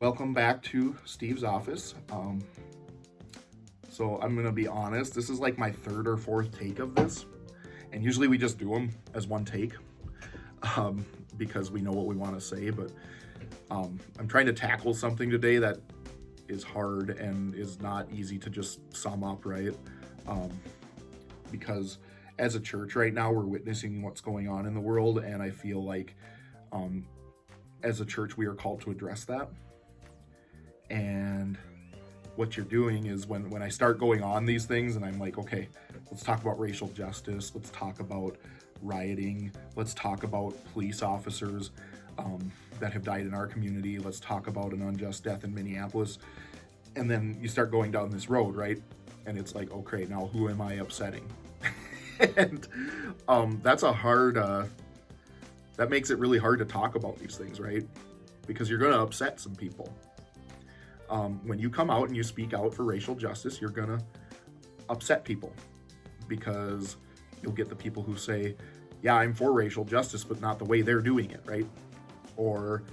Welcome back to Steve's office. So I'm gonna be honest, this is like my third or fourth take of this, and usually we just do them as one take um, because we know what we want to say. But I'm trying to tackle something today that is hard and is not easy to just sum up, right? Um, because as a church right now, we're witnessing what's going on in the world, and I feel like um, as a church, we are called to address that. And what you're doing is when I start going on these things and I'm like, okay, let's talk about racial justice, let's talk about rioting, let's talk about police officers that have died in our community, let's talk about an unjust death in Minneapolis. And then you start going down this road, right? And it's like, okay, now who am I upsetting? And that's a hard, that makes it really hard to talk about these things, right? Because you're going to upset some people. When you come out and you speak out for racial justice, you're gonna upset people because you'll get the people who say, yeah, I'm for racial justice, but not the way they're doing it, right? Or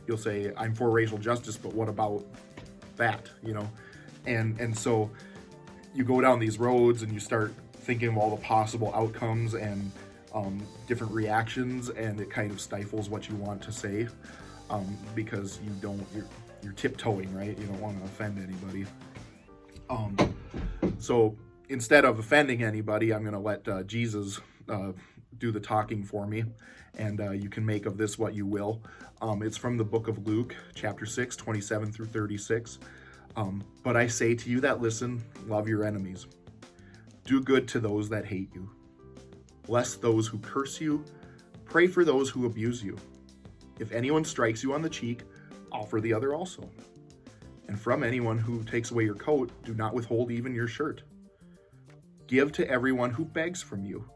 you'll say, I'm for racial justice, but what about that, you know? And so you go down these roads and you start thinking of all the possible outcomes and different reactions, and it kind of stifles what you want to say because you're tiptoeing, right? You don't want to offend anybody. So instead of offending anybody, I'm going to let Jesus do the talking for me, and you can make of this what you will. It's from the book of Luke, chapter 6, 27 through 36. But I say to you that listen, love your enemies. Do good to those that hate you. Bless those who curse you. Pray for those who abuse you. If anyone strikes you on the cheek, offer the other also. And from anyone who takes away your coat, do not withhold even your shirt. Give to everyone who begs from you.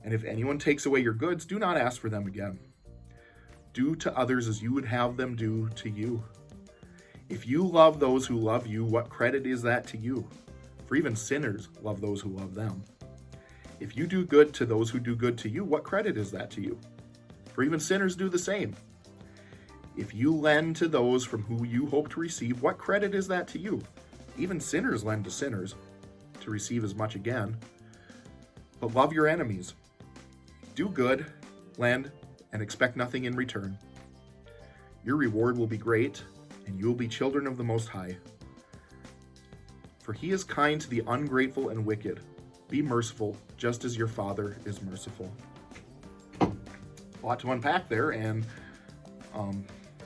And if anyone takes away your goods, do not ask for them again. Do to others as you would have them do to you. If you love those who love you, what credit is that to you? For even sinners love those who love them. If you do good to those who do good to you, what credit is that to you? For even sinners do the same. If you lend to those from whom you hope to receive, what credit is that to you? Even sinners lend to sinners to receive as much again. But love your enemies. Do good, lend, and expect nothing in return. Your reward will be great, and you will be children of the Most High. For he is kind to the ungrateful and wicked. Be merciful, just as your Father is merciful. A lot to unpack there, and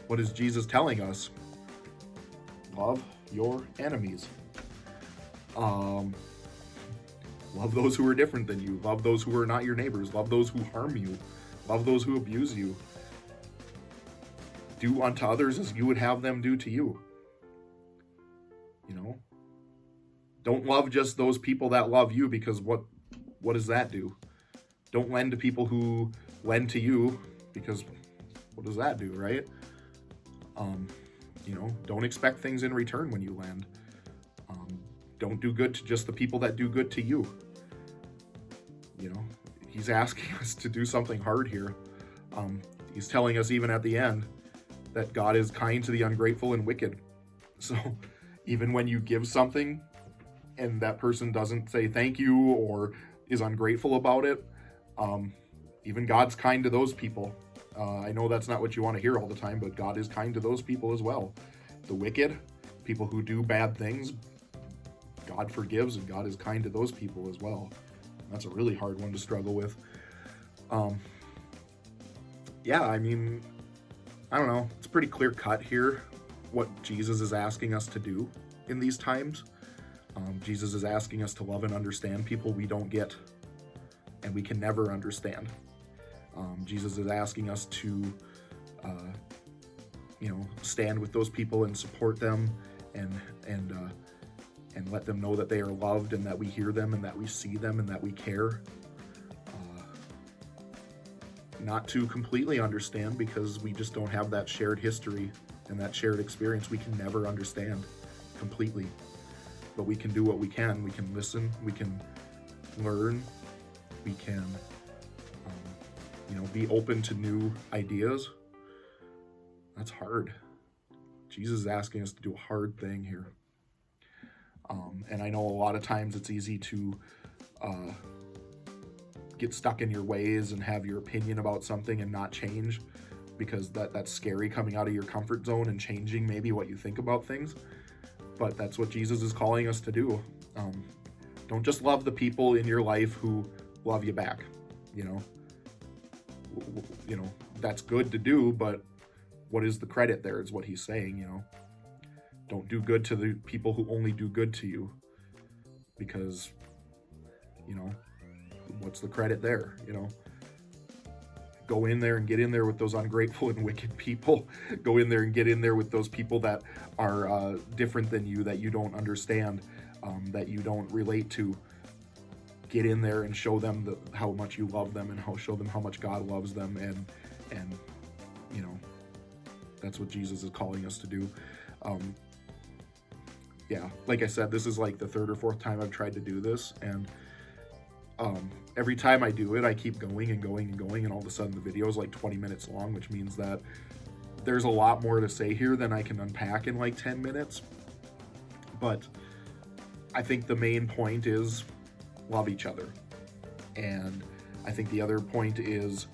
what is Jesus telling us? Love your enemies. Love those who are different than you. Love those who are not your neighbors. Love those who harm you. Love those who abuse you. Do unto others as you would have them do to you. You know? Don't love just those people that love you, because what does that do? Don't lend to people who lend to you, because what does that do, right? Don't expect things in return when you lend. Don't do good to just the people that do good to you. You know, he's asking us to do something hard here. He's telling us even at the end that God is kind to the ungrateful and wicked. So even when you give something and that person doesn't say thank you or is ungrateful about it, even God's kind to those people. I know that's not what you want to hear all the time, but God is kind to those people as well. The wicked, people who do bad things, God forgives, and God is kind to those people as well. That's a really hard one to struggle with. Yeah, I mean, I don't know. It's pretty clear cut here what Jesus is asking us to do in these times. Jesus is asking us to love and understand people we don't get and we can never understand. Jesus is asking us to, stand with those people and support them and let them know that they are loved and that we hear them and that we see them and that we care. Not to completely understand, because we just don't have that shared history and that shared experience. We can never understand completely, but we can do what we can. We can listen, we can learn, we can be open to new ideas. That's hard Jesus is asking us to do a hard thing here. And I know a lot of times it's easy to get stuck in your ways and have your opinion about something and not change, because that's scary, coming out of your comfort zone and changing maybe what you think about things. But that's what Jesus is calling us to do. Don't just love the people in your life who love you back. You know, that's good to do, but what is the credit there is what he's saying. Don't do good to the people who only do good to you, because, what's the credit there? Go in there and get in there with those ungrateful and wicked people. Go in there and get in there with those people that are different than you, that you don't understand, that you don't relate to. Get in there and show them how much you love them, and show them how much God loves them, and that's what Jesus is calling us to do. Yeah, like I said, this is like the third or fourth time I've tried to do this, and every time I do it, I keep going and going and going, and all of a sudden the video is like 20 minutes long, which means that there's a lot more to say here than I can unpack in like 10 minutes. But I think the main point is love each other. And I think the other point is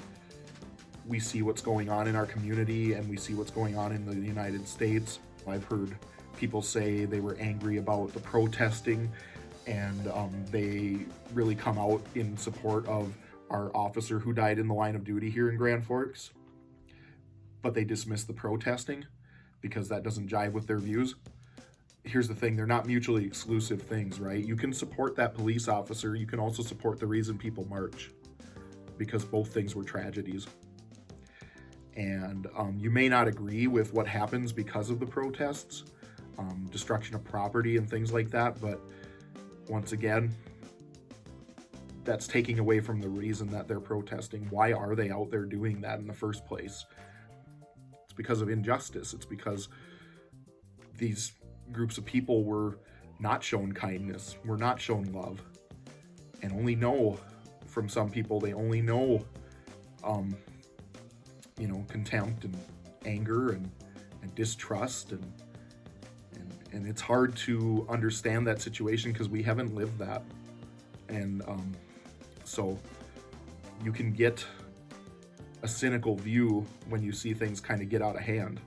we see what's going on in our community, and we see what's going on in the United States. I've heard people say they were angry about the protesting, and they really come out in support of our officer who died in the line of duty here in Grand Forks, but they dismiss the protesting because that doesn't jive with their views. Here's the thing, they're not mutually exclusive things, right? You can support that police officer, you can also support the reason people march, because both things were tragedies. And you may not agree with what happens because of the protests, destruction of property and things like that, but once again, that's taking away from the reason that they're protesting. Why are they out there doing that in the first place? It's because of injustice. It's because these groups of people were not shown kindness, were not shown love, and only know, from some people, they only know contempt and anger and distrust, and it's hard to understand that situation because we haven't lived that. And so you can get a cynical view when you see things kind of get out of hand,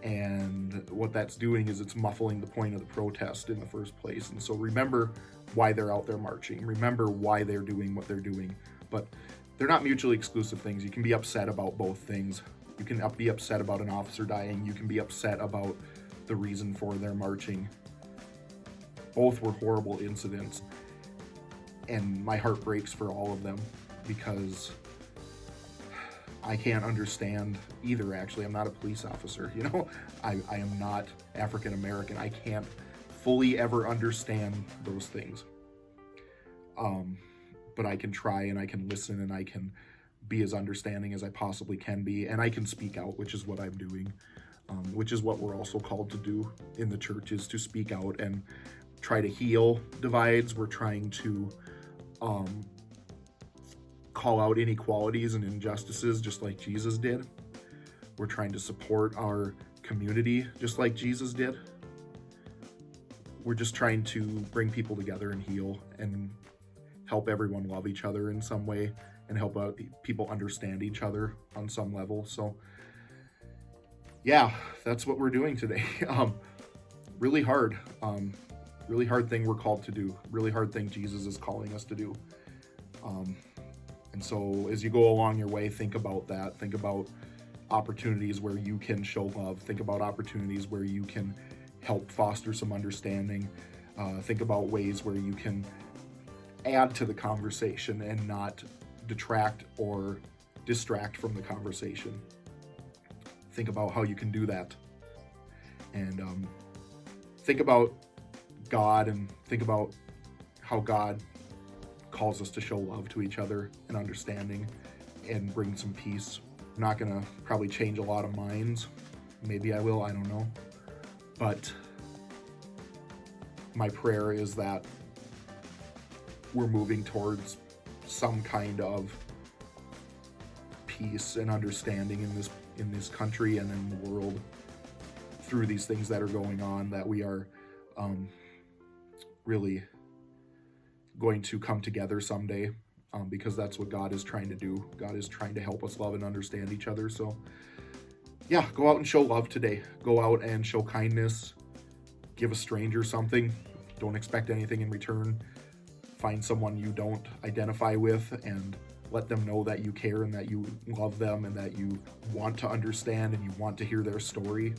and what that's doing is it's muffling the point of the protest in the first place. And so remember why they're out there marching, remember why they're doing what they're doing, but they're not mutually exclusive things. You can be upset about both things. You can be upset about an officer dying. You can be upset about the reason for their marching. Both were horrible incidents, and my heart breaks for all of them, because I can't understand either. Actually, I'm not a police officer. I am not African American. I can't fully ever understand those things. But I can try, and I can listen, and I can be as understanding as I possibly can be, and I can speak out, which is what I'm doing, which is what we're also called to do in the church, is to speak out and try to heal divides. We're trying to call out inequalities and injustices just like Jesus did. We're trying to support our community just like Jesus did. We're just trying to bring people together and heal and help everyone love each other in some way, and help people understand each other on some level. So yeah, that's what we're doing today. Really hard thing we're called to do, really hard thing Jesus is calling us to do. And so as you go along your way, think about that. Think about opportunities where you can show love. Think about opportunities where you can help foster some understanding. Think about ways where you can add to the conversation and not detract or distract from the conversation. Think about how you can do that. And think about God, and think about how God calls us to show love to each other and understanding and bring some peace. I'm not going to probably change a lot of minds. Maybe I will, I don't know. But my prayer is that we're moving towards some kind of peace and understanding in this country and in the world through these things that are going on, that we are really going to come together someday, because that's what God is trying to do. God is trying to help us love and understand each other. So yeah, go out and show love today. Go out and show kindness. Give a stranger something. Don't expect anything in return. Find someone you don't identify with and let them know that you care and that you love them and that you want to understand and you want to hear their story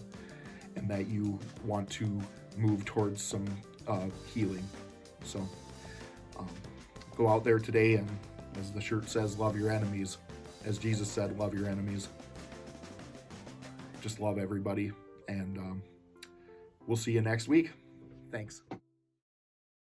and that you want to move towards some healing. So go out there today and, as the shirt says, love your enemies. As Jesus said, love your enemies. Just love everybody. And we'll see you next week. Thanks.